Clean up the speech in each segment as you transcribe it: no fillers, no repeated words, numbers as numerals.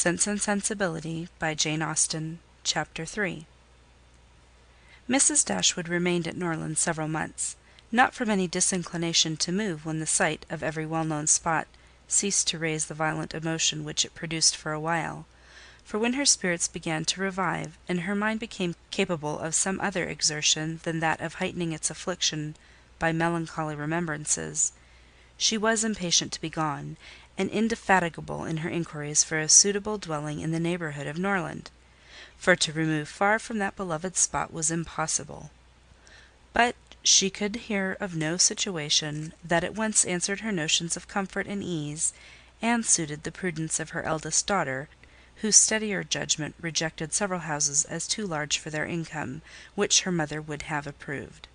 Sense and Sensibility by Jane Austen, Chapter 3. Mrs. Dashwood remained at Norland several months, not from any disinclination to move when the sight of every well-known spot ceased to raise the violent emotion which it produced for a while; for when her spirits began to revive, and her mind became capable of some other exertion than that of heightening its affliction by melancholy remembrances, she was impatient to be gone, and indefatigable in her inquiries for a suitable dwelling in the neighbourhood of Norland; for to remove far from that beloved spot was impossible. But she could hear of no situation that at once answered her notions of comfort and ease, and suited the prudence of her eldest daughter, whose steadier judgment rejected several houses as too large for their income, which her mother would have approved.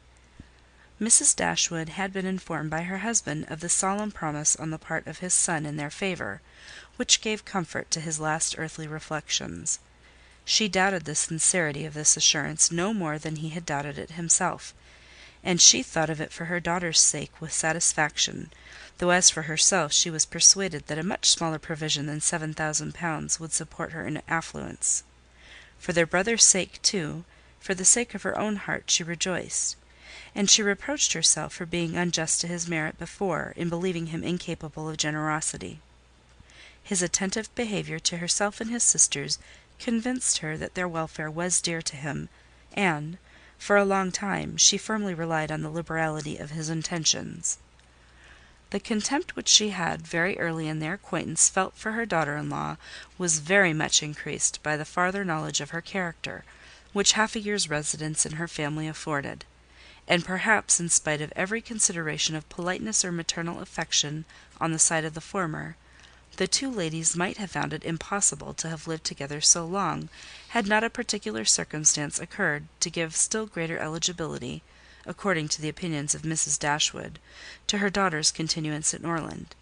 Mrs. Dashwood had been informed by her husband of the solemn promise on the part of his son in their favour, which gave comfort to his last earthly reflections. She doubted the sincerity of this assurance no more than he had doubted it himself, and she thought of it for her daughter's sake with satisfaction, though as for herself she was persuaded that a much smaller provision than £7,000 would support her in affluence. For their brother's sake too, for the sake of her own heart, she rejoiced; and she reproached herself for being unjust to his merit before, in believing him incapable of generosity. His attentive behaviour to herself and his sisters convinced her that their welfare was dear to him, and, for a long time, she firmly relied on the liberality of his intentions. The contempt which she had very early in their acquaintance felt for her daughter-in-law was very much increased by the farther knowledge of her character, which half a year's residence in her family afforded; and perhaps in spite of every consideration of politeness or maternal affection on the side of the former, the two ladies might have found it impossible to have lived together so long, had not a particular circumstance occurred to give still greater eligibility, according to the opinions of Mrs. Dashwood, to her daughter's continuance at Norland.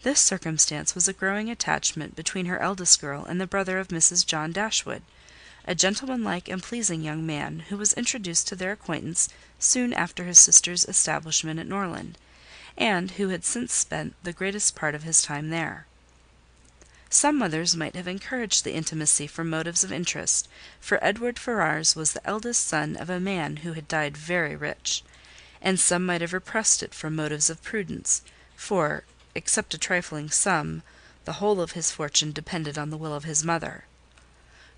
This circumstance was a growing attachment between her eldest girl and the brother of Mrs. John Dashwood, a gentlemanlike and pleasing young man, who was introduced to their acquaintance soon after his sister's establishment at Norland, and who had since spent the greatest part of his time there. Some mothers might have encouraged the intimacy from motives of interest, for Edward Ferrars was the eldest son of a man who had died very rich; and some might have repressed it from motives of prudence, for, except a trifling sum, the whole of his fortune depended on the will of his mother.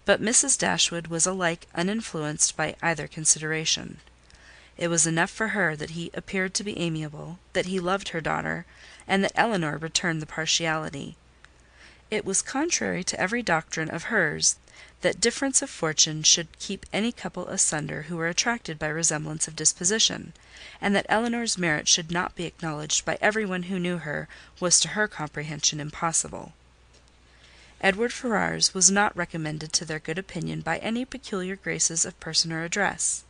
But Mrs. Dashwood was alike uninfluenced by either consideration. It was enough for her that he appeared to be amiable, that he loved her daughter, and that Elinor returned the partiality. It was contrary to every doctrine of hers that difference of fortune should keep any couple asunder who were attracted by resemblance of disposition, and that Elinor's merit should not be acknowledged by every one who knew her was to her comprehension impossible. Edward Ferrars was not recommended to their good opinion by any peculiar graces of person or address.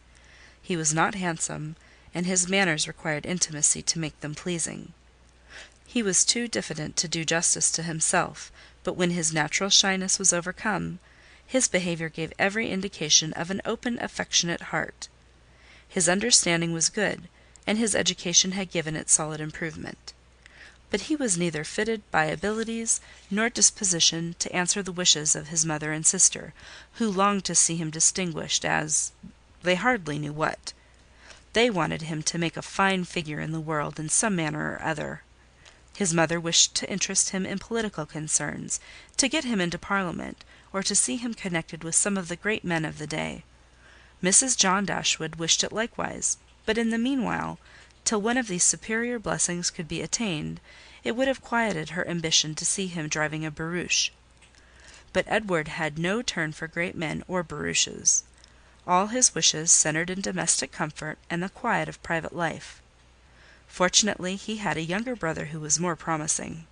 He was not handsome, and his manners required intimacy to make them pleasing. He was too diffident to do justice to himself, but when his natural shyness was overcome, his behaviour gave every indication of an open, affectionate heart. His understanding was good, and his education had given it solid improvement. But he was neither fitted by abilities nor disposition to answer the wishes of his mother and sister, who longed to see him distinguished as they hardly knew what. They wanted him to make a fine figure in the world in some manner or other. His mother wished to interest him in political concerns, to get him into Parliament, or to see him connected with some of the great men of the day. Mrs. John Dashwood wished it likewise, but in the meanwhile, till one of these superior blessings could be attained, it would have quieted her ambition to see him driving a barouche. But Edward had no turn for great men or barouches. All his wishes centred in domestic comfort and the quiet of private life. Fortunately, he had a younger brother who was more promising.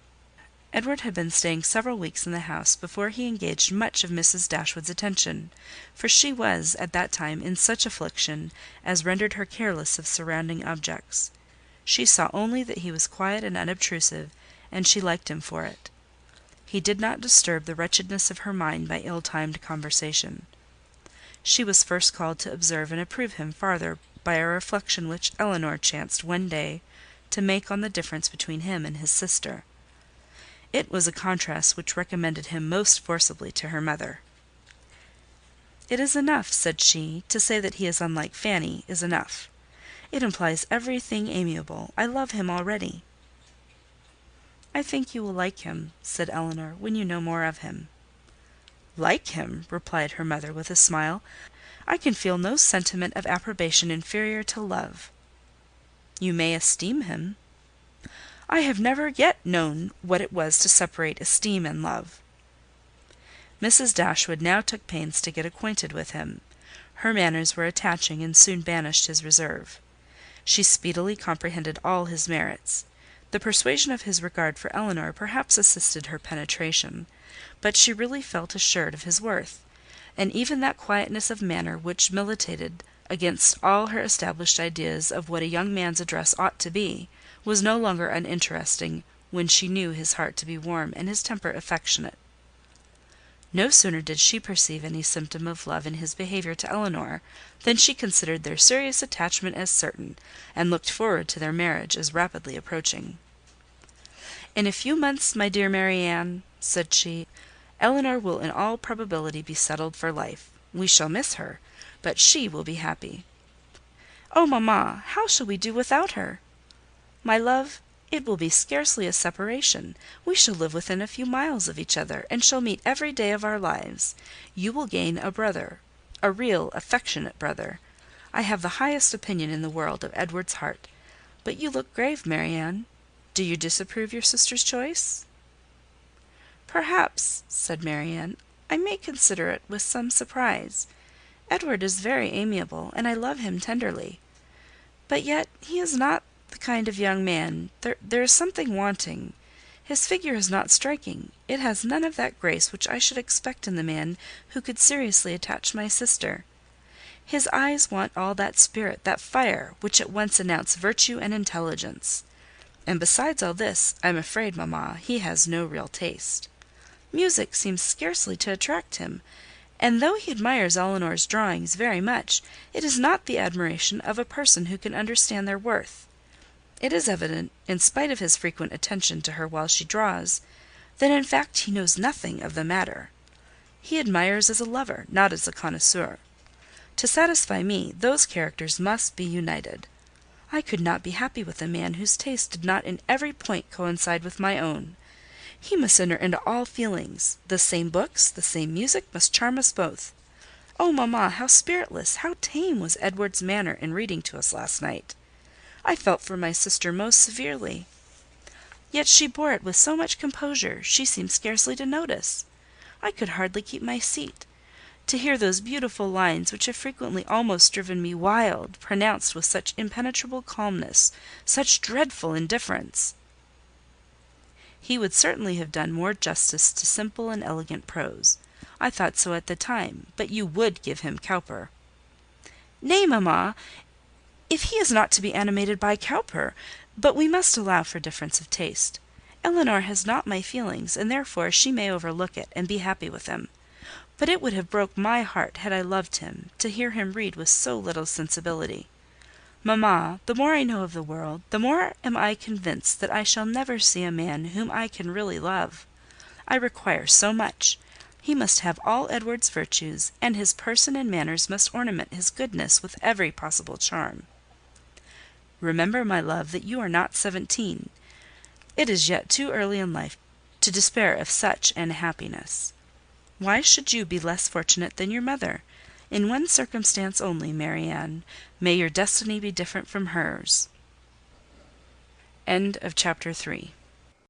Edward had been staying several weeks in the house before he engaged much of Mrs. Dashwood's attention, for she was at that time in such affliction as rendered her careless of surrounding objects. She saw only that he was quiet and unobtrusive, and she liked him for it. He did not disturb the wretchedness of her mind by ill-timed conversation. She was first called to observe and approve him farther by a reflection which Elinor chanced one day to make on the difference between him and his sister. It was a contrast which recommended him most forcibly to her mother. "It is enough," said she, "to say that he is unlike Fanny, is enough. It implies everything amiable. I love him already." "I think you will like him," said Elinor, "when you know more of him." "Like him!" replied her mother, with a smile. "I can feel no sentiment of approbation inferior to love." "You may esteem him." "I have never yet known what it was to separate esteem and love." Mrs. Dashwood now took pains to get acquainted with him. Her manners were attaching, and soon banished his reserve. She speedily comprehended all his merits. The persuasion of his regard for Elinor perhaps assisted her penetration, but she really felt assured of his worth; and even that quietness of manner which militated against all her established ideas of what a young man's address ought to be, was no longer uninteresting when she knew his heart to be warm and his temper affectionate. No sooner did she perceive any symptom of love in his behaviour to Elinor, than she considered their serious attachment as certain, and looked forward to their marriage as rapidly approaching. "In a few months, my dear Marianne," said she, "Elinor will in all probability be settled for life. We shall miss her, but she will be happy." "Oh, mamma! how shall we do without her?" "My love, it will be scarcely a separation. We shall live within a few miles of each other, and shall meet every day of our lives. You will gain a brother, a real affectionate brother. I have the highest opinion in the world of Edward's heart. But you look grave, Marianne. Do you disapprove your sister's choice?" "Perhaps," said Marianne, "I may consider it with some surprise. Edward is very amiable, and I love him tenderly. But yet he is not the kind of young man. There is something wanting. His figure is not striking. It has none of that grace which I should expect in the man who could seriously attach my sister. His eyes want all that spirit, that fire, which at once announce virtue and intelligence. And besides all this, I am afraid, mamma, he has no real taste. Music seems scarcely to attract him, and though he admires Elinor's drawings very much, it is not the admiration of a person who can understand their worth. It is evident, in spite of his frequent attention to her while she draws, that in fact he knows nothing of the matter. He admires as a lover, not as a connoisseur. To satisfy me, those characters must be united. I could not be happy with a man whose taste did not in every point coincide with my own. He must enter into all feelings. The same books, the same music, must charm us both. Oh, mamma, how spiritless, how tame was Edward's manner in reading to us last night! I felt for my sister most severely. Yet she bore it with so much composure, she seemed scarcely to notice. I could hardly keep my seat. To hear those beautiful lines, which have frequently almost driven me wild, pronounced with such impenetrable calmness, such dreadful indifference!" He would certainly have done more justice to simple and elegant prose. I thought so at the time, but you would give him Cowper. "Nay, mamma, if he is not to be animated by Cowper, but we must allow for difference of taste. Elinor has not my feelings, and therefore she may overlook it, and be happy with him. But it would have broke my heart, had I loved him, to hear him read with so little sensibility. Mamma, the more I know of the world, the more am I convinced that I shall never see a man whom I can really love. I require so much. He must have all Edward's virtues, and his person and manners must ornament his goodness with every possible charm. Remember, my love, that you are not 17. It is yet too early in life to despair of such an happiness. Why should you be less fortunate than your mother? In one circumstance only, Marianne, may your destiny be different from hers." Chapter 3